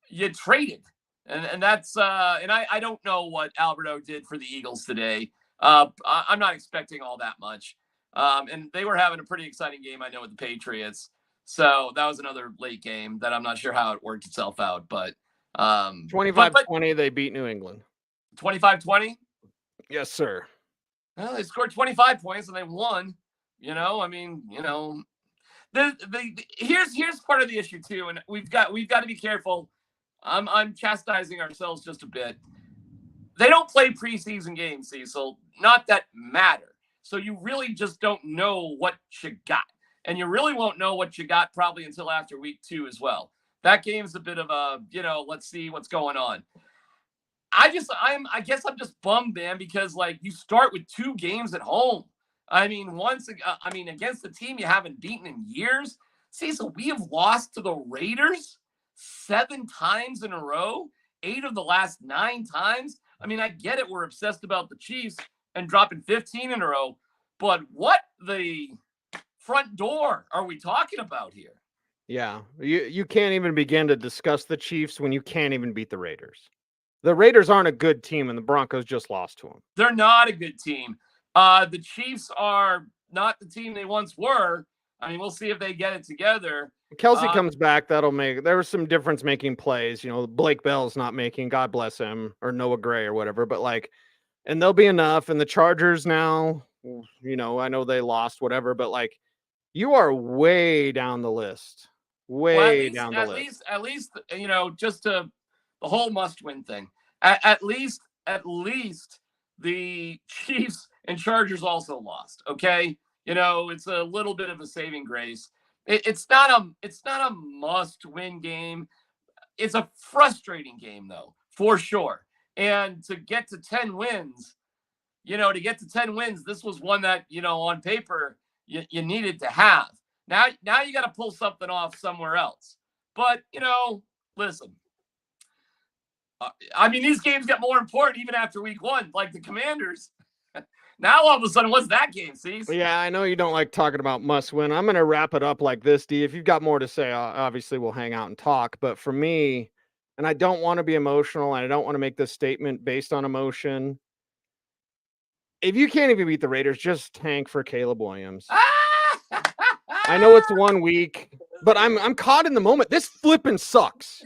you traded. And that's, and I don't know what Alberto did for the Eagles today. I'm not expecting all that much. And they were having a pretty exciting game, I know, with the Patriots. So that was another late game that I'm not sure how it worked itself out. But 25-20, they beat New England. 25-20? Yes, sir. Well, they scored 25 points and they won. You know, I mean, you know, here's part of the issue too, and we've got to be careful. I'm chastising ourselves just a bit. They don't play preseason games, Cecil. Not that matter. So you really just don't know what you got. And you really won't know what you got probably until after week 2 as well. That game's a bit of a, let's see what's going on. I guess I'm just bummed, man, because like you start with 2 games at home. I mean, against the team you haven't beaten in years. Cecil, we have lost to the Raiders 7 times in a row, 8 of the last 9 times. I mean, I get it. We're obsessed about the Chiefs and dropping 15 in a row, but what the front door are we talking about here? Yeah, you can't even begin to discuss the Chiefs when you can't even beat the Raiders. The Raiders aren't a good team, and the Broncos just lost to them. They're not a good team. The Chiefs are not the team they once were. I mean, we'll see if they get it together. Kelsey comes back. There was some difference-making plays. Blake Bell's not making, God bless him, or Noah Gray or whatever, but and they'll be enough. And the Chargers now, I know they lost, whatever, but you are way down the list. At least, just the whole must-win thing. At least the Chiefs and Chargers also lost. Okay, it's a little bit of a saving grace. It's not a must-win game. It's a frustrating game though, for sure. And to get to 10 wins, this was one that on paper you needed to have. Now you got to pull something off somewhere else. But listen. I mean, these games get more important even after week 1, like the Commanders. Now, all of a sudden, what's that game, Cece? Yeah, I know you don't like talking about must-win. I'm going to wrap it up like this, D. If you've got more to say, obviously we'll hang out and talk. But for me, and I don't want to be emotional, and I don't want to make this statement based on emotion. If you can't even beat the Raiders, just tank for Caleb Williams. I know it's 1 week, but I'm caught in the moment. This flipping sucks.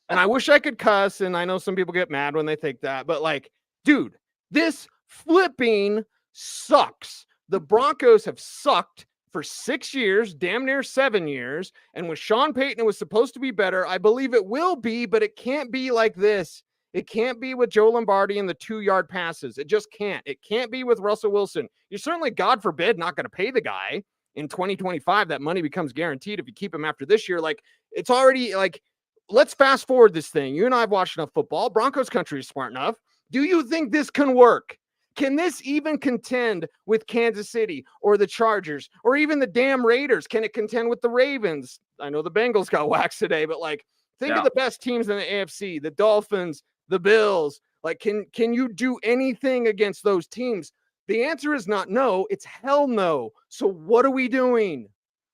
And I wish I could cuss, and I know some people get mad when they think that, but dude, this flipping sucks. The Broncos have sucked for 6 years, damn near 7 years, and with Sean Payton, it was supposed to be better. I believe it will be, but it can't be like this. It can't be with Joe Lombardi and the 2-yard passes. It just can't. It can't be with Russell Wilson. You're certainly, God forbid, not going to pay the guy. In 2025, that money becomes guaranteed if you keep him after this year. It's already let's fast forward this thing. You and I have watched enough football. Broncos country is smart enough. Do you think this can work? Can this even contend with Kansas City or the Chargers or even the damn Raiders? Can it contend with the Ravens? I know the Bengals got waxed today, but think of the best teams in the AFC, the Dolphins, the Bills. Can you do anything against those teams? The answer is not no, it's hell no. So what are we doing?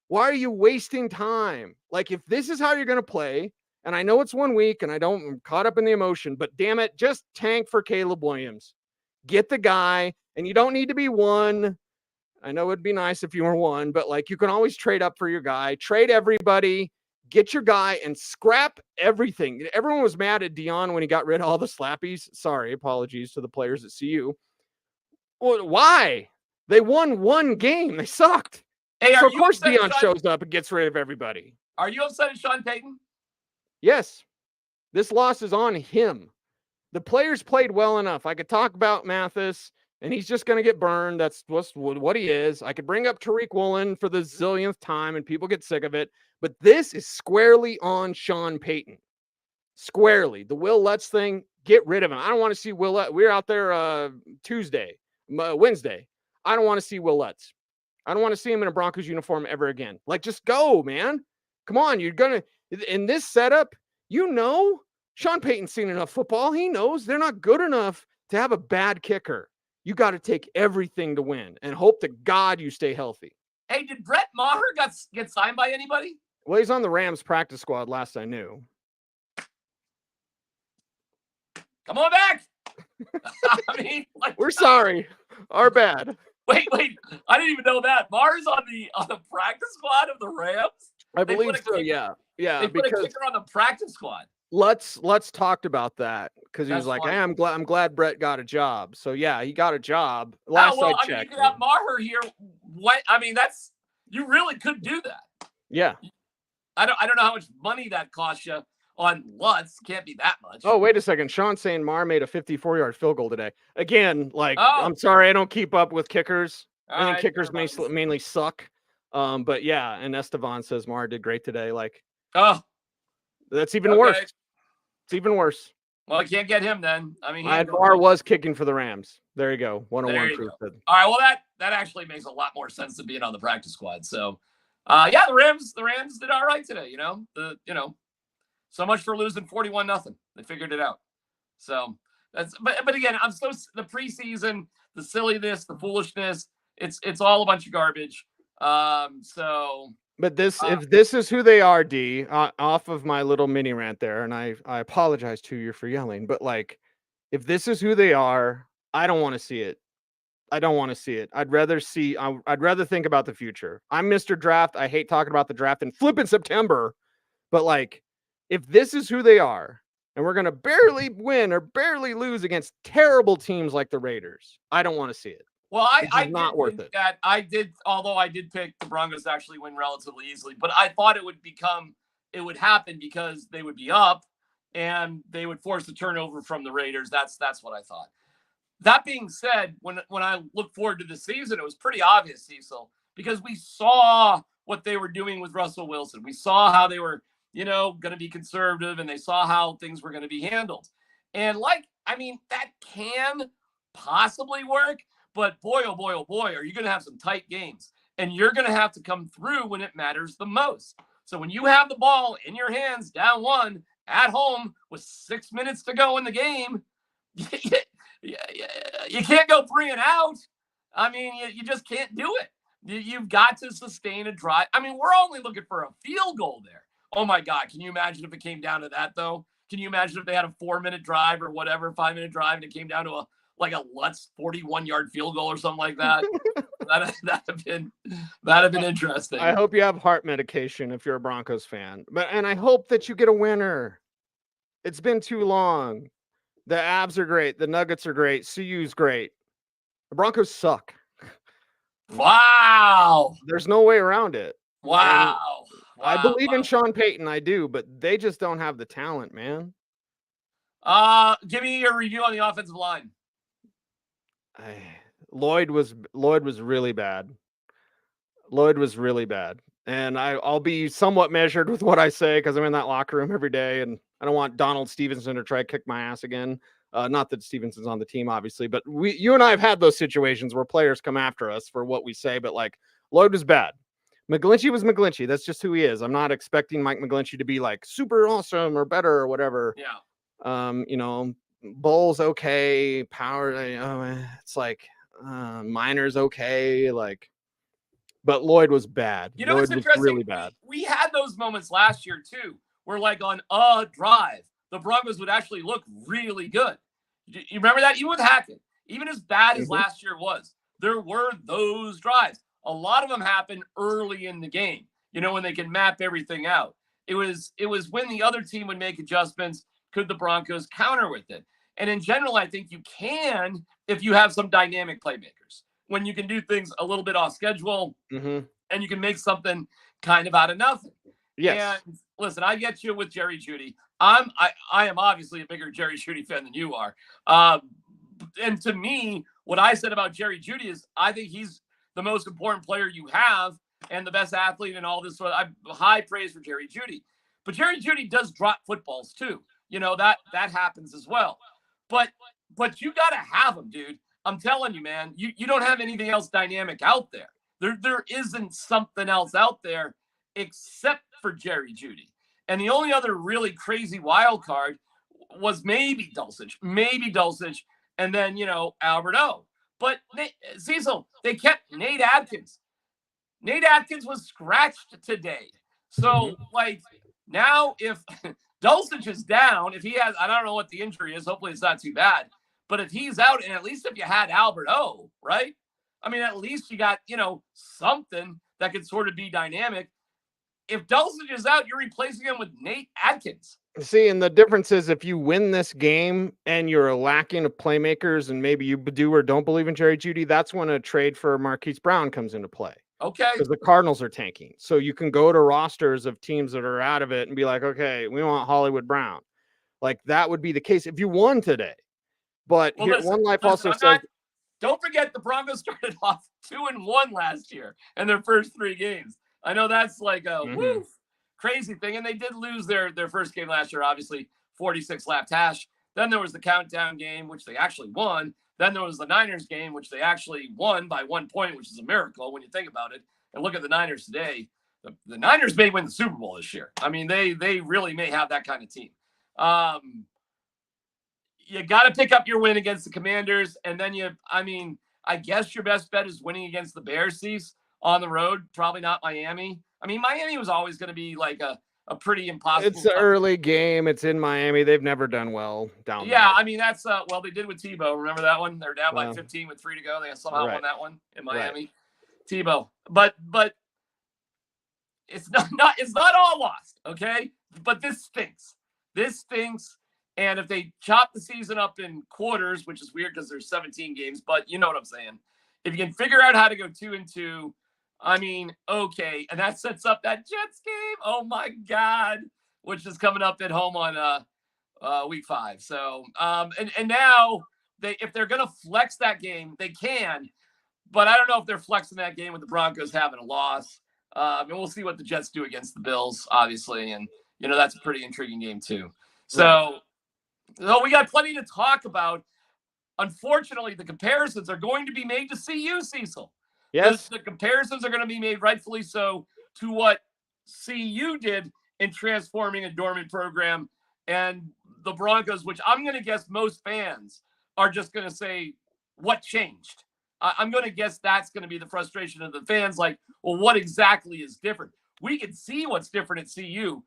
Why are you wasting time? If this is how you're going to play, and I know it's 1 week and I'm caught up in the emotion, but damn it, just tank for Caleb Williams. Get the guy, and you don't need to be 1. I know it'd be nice if you were 1, but you can always trade up for your guy, trade everybody, get your guy, and scrap everything. Everyone was mad at Dion when he got rid of all the slappies. Sorry, apologies to the players at CU. Well, why? They won 1 game. They sucked. Hey, so of course Dion shows up and gets rid of everybody. Are you upset at Sean Payton? Yes. This loss is on him. The players played well enough. I could talk about Mathis and he's just going to get burned. That's what he is. I could bring up Tariq Woolen for the zillionth time, and people get sick of it. But this is squarely on Sean Payton. Squarely. The Will Lutz thing, get rid of him. I don't want to see Will Lutz. We're out there Wednesday. I don't want to see Will Lutz. I don't want to see him in a Broncos uniform ever again. Like, just go, man. Come on. You're going to, in this setup, Sean Payton's seen enough football. He knows they're not good enough to have a bad kicker. You got to take everything to win and hope to God you stay healthy. Hey, did Brett Maher get signed by anybody? Well, he's on the Rams practice squad last I knew. Come on back. I mean, like, we're sorry. Our bad. Wait. I didn't even know that. Maher's on the practice squad of the Rams? I believe so, yeah. Yeah, they put a kicker on the practice squad. Lutz talked about that because he was like, "Hey, I'm glad Brett got a job." So yeah, he got a job. Last I checked, you could have Maher here. What? I mean, you really could do that. Yeah. I don't know how much money that costs you on Lutz. Can't be that much. Oh, wait a second. Sean's saying Maher made a 54-yard field goal today. Again, I'm sorry, I don't keep up with kickers. I think kickers mainly suck. But yeah, and Estevan says Maher did great today. That's even worse. It's even worse. Well, I can't get him then. I mean, Maher was kicking for the Rams. There you go. 101 proof. All right. Well, that actually makes a lot more sense than being on the practice squad. So, yeah, the Rams did all right today. So much for losing 41-0. They figured it out. So but again, the preseason, the silliness, the foolishness, it's all a bunch of garbage. But if this is who they are, D, off of my little mini rant there, and I apologize to you for yelling, but if this is who they are, I don't want to see it. I don't want to see it. I'd rather think about the future. I'm Mr. Draft. I hate talking about the draft and flipping September, but if this is who they are, and we're going to barely win or barely lose against terrible teams like the Raiders, I don't want to see it. Well, I not worth it. That although I did pick the Broncos to actually win relatively easily, but I thought it would happen because they would be up and they would force the turnover from the Raiders. That's what I thought. That being said, when I look forward to the season, it was pretty obvious, Cecil, because we saw what they were doing with Russell Wilson. We saw how they were, going to be conservative, and they saw how things were going to be handled. And that can possibly work. But boy, oh boy, are you going to have some tight games. And you're going to have to come through when it matters the most. So when you have the ball in your hands, down 1, at home, with 6 minutes to go in the game, you can't go 3 and out. I mean, you just can't do it. You've got to sustain a drive. I mean, we're only looking for a field goal there. Oh, my God. Can you imagine if it came down to that, though? Can you imagine if they had a 4-minute drive or whatever, 5-minute drive, and it came down to a Lutz 41-yard field goal or something like that? that'd have been interesting. I hope you have heart medication if you're a Broncos fan. And I hope that you get a winner. It's been too long. The Abs are great. The Nuggets are great. CU's great. The Broncos suck. Wow. There's no way around it. Wow. I believe in Sean Payton. I do, but they just don't have the talent, man. Give me your review on the offensive line. Lloyd was really bad. Lloyd was really bad. And I'll be somewhat measured with what I say because I'm in that locker room every day, and I don't want Donald Stevenson to try to kick my ass again. Not that Stevenson's on the team, obviously, but you and I have had those situations where players come after us for what we say, but Lloyd was bad. McGlinchey was McGlinchey. That's just who he is. I'm not expecting Mike McGlinchey to be super awesome or better or whatever. Yeah. Bull's okay. Power, it's Minor's okay. But Lloyd was bad. Lloyd was really bad. We had those moments last year too, where on a drive, the Broncos would actually look really good. You remember that? Even with Hackett, even as bad as last year was, there were those drives. A lot of them happened early in the game, when they can map everything out. It was when the other team would make adjustments, could the Broncos counter with it? And in general, I think you can if you have some dynamic playmakers, when you can do things a little bit off schedule and you can make something kind of out of nothing. Yes. And listen, I get you with Jerry Jeudy. I am obviously a bigger Jerry Jeudy fan than you are. And to me, what I said about Jerry Jeudy is I think he's the most important player you have and the best athlete and all this. So I high praise for Jerry Jeudy. But Jerry Jeudy does drop footballs too. That happens as well. But you got to have him, dude. I'm telling you, man, you don't have anything else dynamic out there. There isn't something else out there except for Jerry Jeudy. And the only other really crazy wild card was maybe Dulcich, and then, Albert O. But Cecil, they kept Nate Adkins. Nate Adkins was scratched today. So, now if Dulcich is down, if he has, I don't know what the injury is. Hopefully it's not too bad. But if he's out, and at least if you had Albert O, right? I mean, at least you got, something that could sort of be dynamic. If Dulcich is out, you're replacing him with Nate Adkins. See, and the difference is if you win this game and you're lacking of playmakers and maybe you do or don't believe in Jerry Jeudy, that's when a trade for Marquise Brown comes into play. Okay. Because the Cardinals are tanking. So you can go to rosters of teams that are out of it and be like, okay, we want Hollywood Brown. Like that would be the case if you won today. But One Life also says, don't forget the Broncos started off 2-1 last year in their first 3 games. I know that's like a crazy thing. And they did lose their first game last year, obviously 46 lap hash. Then there was the countdown game, which they actually won. Then there was the Niners game, which they actually won by 1 point, which is a miracle when you think about it. And look at the Niners today. The Niners may win the Super Bowl this year. I mean, they really may have that kind of team. You got to pick up your win against the Commanders. And then I guess your best bet is winning against the Bears on the road. Probably not Miami. I mean, Miami was always going to be like a pretty impossible. It's an early game. It's in Miami. They've never done well down there. Yeah, I mean, that's they did with Tebow. Remember that one? They're down by 15 with 3 to go. They somehow won that one in Miami. Right. Tebow. But it's not all lost, okay? But this stinks. And if they chop the season up in quarters, which is weird because there's 17 games, but you know what I'm saying. If you can figure out how to go 2-2, I mean, okay. And that sets up that Jets game. Oh my God. Which is coming up at home on week 5. So, and now if they're going to flex that game, they can, but I don't know if they're flexing that game with the Broncos having a loss. And we'll see what the Jets do against the Bills, obviously. And, that's a pretty intriguing game too. So, we got plenty to talk about. Unfortunately, the comparisons are going to be made to CU, Cecil. Yes. The comparisons are going to be made, rightfully so, to what CU did in transforming a dormant program, and the Broncos, which I'm going to guess most fans are just going to say, what changed? I'm going to guess that's going to be the frustration of the fans. Like, well, what exactly is different? We can see what's different at CU.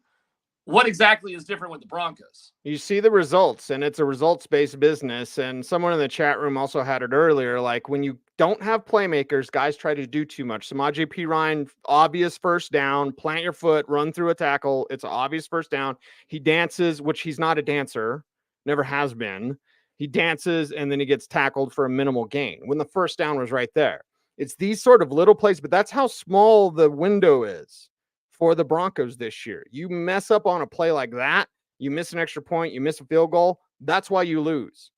What exactly is different with the Broncos? You see the results, and it's a results-based business. And someone in the chat room also had it earlier. Like when you don't have playmakers, guys try to do too much. Samaje Perine, obvious first down, plant your foot, run through a tackle. It's an obvious first down. He dances, which he's not a dancer, never has been. He dances, and then he gets tackled for a minimal gain when the first down was right there. It's these sort of little plays, but that's how small the window is for the Broncos this year. You mess up on a play like that, you miss an extra point, you miss a field goal, that's why you lose.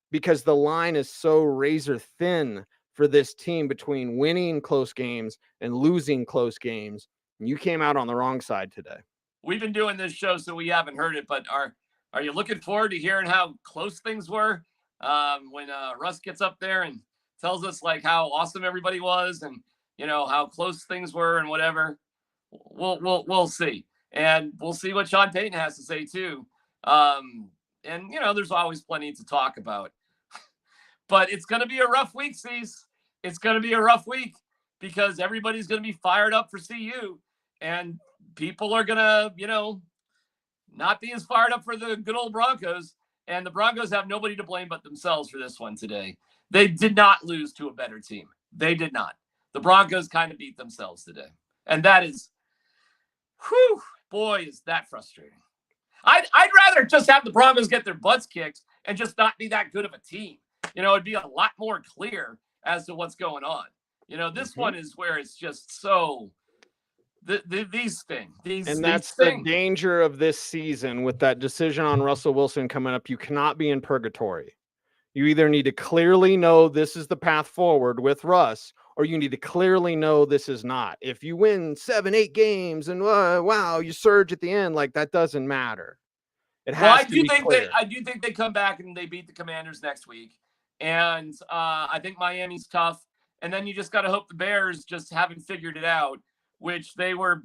Because the line is so razor thin for this team between winning close games and losing close games. And you came out on the wrong side today. We've been doing this show, so we haven't heard it, but are you looking forward to hearing how close things were when Russ gets up there and tells us like how awesome everybody was and how close things were and whatever? We'll see, and we'll see what Sean Payton has to say too. And there's always plenty to talk about, but it's going to be a rough week, Cease. It's going to be a rough week because everybody's going to be fired up for CU, and people are going to, not be as fired up for the good old Broncos. And the Broncos have nobody to blame but themselves for this one today. They did not lose to a better team. They did not. The Broncos kind of beat themselves today, and that is. Whew, boy, is that frustrating. I'd rather just have the Broncos get their butts kicked and just not be that good of a team. It'd be a lot more clear as to what's going on. This one is where it's just so these things. And that's the danger of this season with that decision on Russell Wilson coming up. You cannot be in purgatory. You either need to clearly know this is the path forward with Russ, or you need to clearly know this is not. If you win 7-8 games and wow, you surge at the end, like that doesn't matter. It has to be clear. I do think they come back and they beat the Commanders next week. And I think Miami's tough. And then you just got to hope the Bears just haven't figured it out, which they were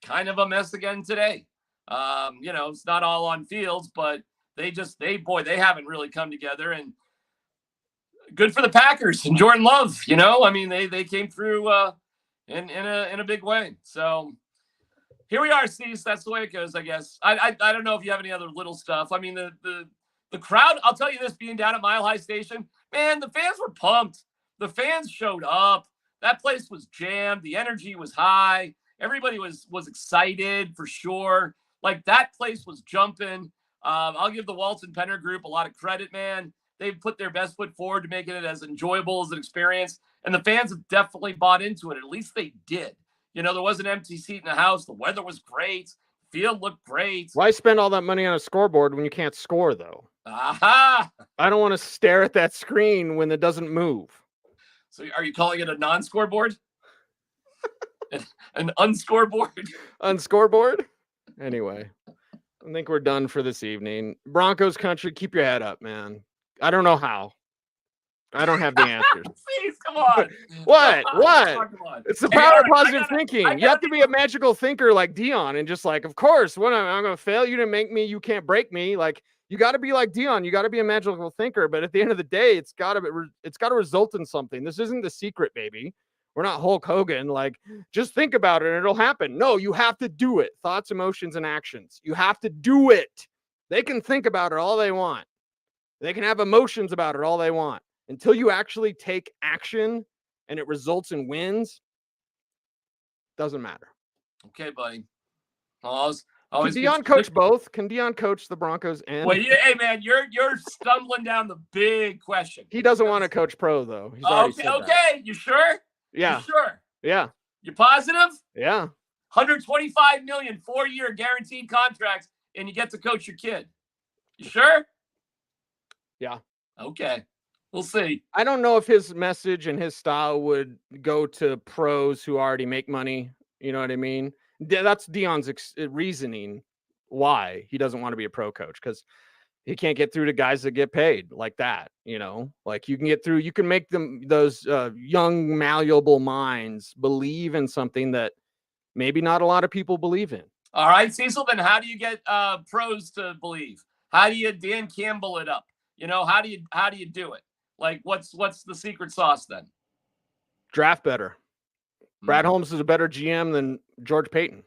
kind of a mess again today. It's not all on Fields, but they haven't really come together. And good for the Packers and Jordan Love. They came through in a big way. So here we are, Cease. That's the way it goes, I guess. I don't know if you have any other little stuff. I mean, the crowd, I'll tell you this, being down at Mile High Station, man, the fans were pumped. The fans showed up. That place was jammed. The energy was high. Everybody was excited for sure. Like, that place was jumping. I'll give the Walton Penner group a lot of credit, man. They've put their best foot forward to making it as enjoyable as an experience. And the fans have definitely bought into it. At least they did. There was an empty seat in the house. The weather was great. Field looked great. Why spend all that money on a scoreboard when you can't score, though? Aha! I don't want to stare at that screen when it doesn't move. So are you calling it a non-scoreboard? An unscoreboard? Unscoreboard? Anyway, I think we're done for this evening. Broncos country, keep your head up, man. I don't know how. I don't have the answers. Please, come on. What? It's the power of positive thinking. You have to be a a magical thinker like Dion and just like, of course, when I'm going to fail, you didn't make me, you can't break me. Like, you got to be like Dion. You got to be a magical thinker. But at the end of the day, it's got to result in something. This isn't The Secret, baby. We're not Hulk Hogan. Like, just think about it and it'll happen. No, you have to do it. Thoughts, emotions, and actions. You have to do it. They can think about it all they want. They can have emotions about it all they want. Until you actually take action and it results in wins, doesn't matter. Okay, buddy. Always Can Dion coach both? Can Dion coach the Broncos and? Well, hey man, you're stumbling down the big question. He doesn't want to coach pro though. He's already said that. Okay. You sure? Yeah. You sure? Yeah. You positive? Yeah. 125 million, 4-year guaranteed contracts, and you get to coach your kid. You sure? Yeah. Okay. We'll see. I don't know if his message and his style would go to pros who already make money. You know what I mean? That's Dion's reasoning why he doesn't want to be a pro coach, because he can't get through to guys that get paid like that. Like you can get through, you can make them, those young, malleable minds believe in something that maybe not a lot of people believe in. All right, Cecil, then how do you get pros to believe? How do you Dan Campbell it up? How do you do it? Like, what's the secret sauce then? Draft better. Brad Holmes is a better GM than George Payton.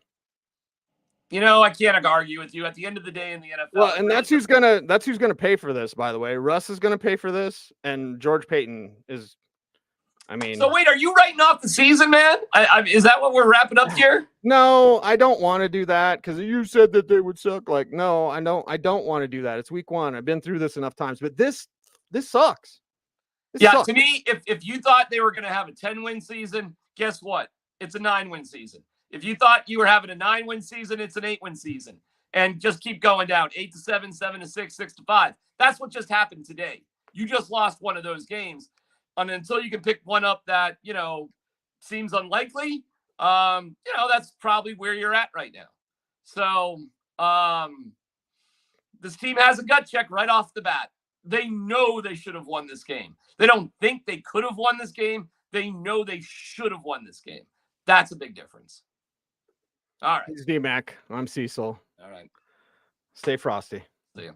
I can't argue with you. At the end of the day in the NFL. Well, and that's who's gonna pay for this, by the way. Russ is gonna pay for this, and George Payton is. So wait, are you writing off the season, man? Is that what we're wrapping up here? No, I don't want to do that because you said that they would suck. Like, no, I don't want to do that. It's week 1. I've been through this enough times, but this sucks. To me, if you thought they were going to have a 10-win season, guess what? It's a 9-win season. If you thought you were having a 9-win season, it's an 8-win season. And just keep going down. 8-7, 7-6, 6-5. That's what just happened today. You just lost one of those games. And until you can pick one up that, seems unlikely, that's probably where you're at right now. So this team has a gut check right off the bat. They know they should have won this game. They don't think they could have won this game. They know they should have won this game. That's a big difference. All right. He's D-Mac. I'm Cecil. All right. Stay frosty. See ya.